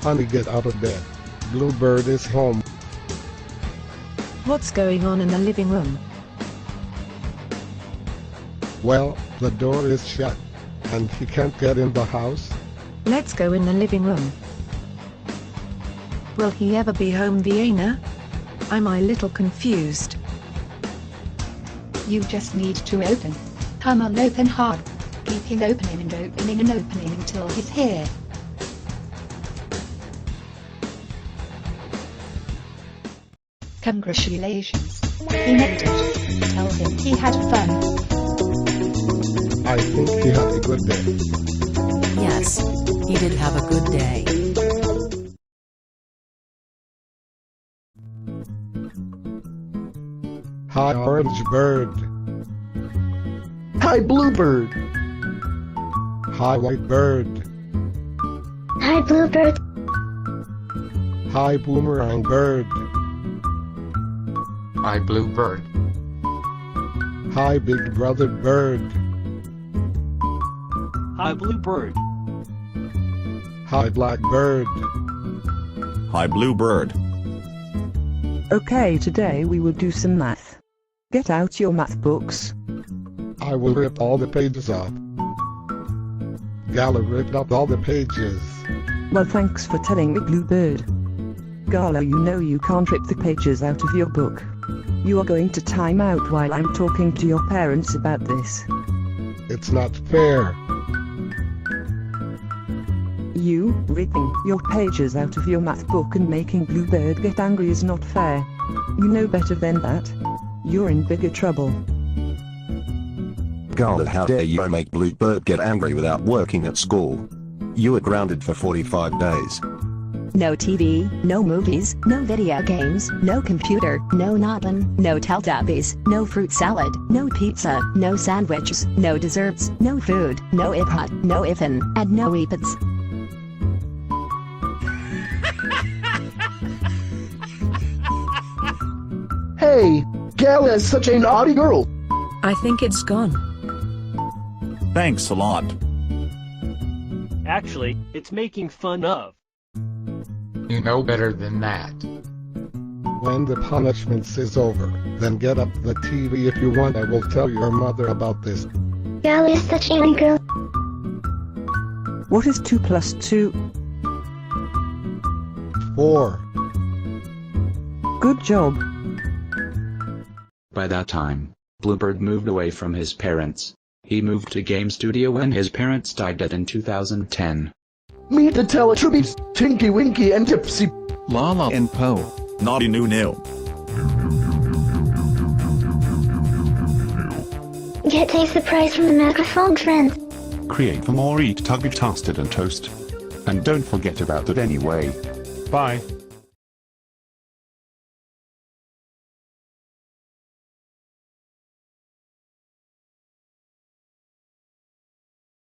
Honey, get out of bed. Bluebird is home. What's going on in the living room? Well, the door is shut, and he can't get in the house. Let's go in the living room. Will he ever be home, Vienna? I'm a little confused. You just need to open. Come on, open hard. Keep him opening and opening and opening until he's here. Congratulations. He made it. Tell him he had fun. I think he had a good day. Yes, he did have a good day. Hi, Orange Bird. Hi, Bluebird. Hi, White Bird. Hi, Bluebird. Hi, Boomerang Bird. Hi, Bluebird. Hi, Big Brother Bird. Hi, Bluebird. Hi, Black Bird. Hi, Bluebird. Okay, today we will do some math. Get out your math books. I will rip all the pages up. Gala ripped up all the pages. Well, thanks for telling me, Bluebird. Gala, you know you can't rip the pages out of your book. You are going to time out while I'm talking to your parents about this. It's not fair. You ripping your pages out of your math book and making Bluebird get angry is not fair. You know better than that. You're in bigger trouble. Gala, how dare you make Bluebird get angry without working at school? You are grounded for 45 days. No TV, no movies, no video games, no computer, no nothing, no Teletubbies, no fruit salad, no pizza, no sandwiches, no desserts, no food, no iPod, no ifin, and no weepits. Hey, Gala is such a naughty girl. I think it's gone. Thanks a lot. Actually, it's making fun of. You know better than that. When the punishments is over, then get up the TV if you want. I will tell your mother about this. Gala is such a naughty girl. What is 2 plus 2? 4. Good job. By that time, Bluebird moved away from his parents. He moved to Game Studio when his parents died in 2010. Meet the Teletubbies, Tinky Winky and Tipsy. Lala and Poe. Naughty Noo Nil. Get a surprise from the microphone friend. Create for more, eat, tuggy, toasted and toast. And don't forget about that anyway. Bye.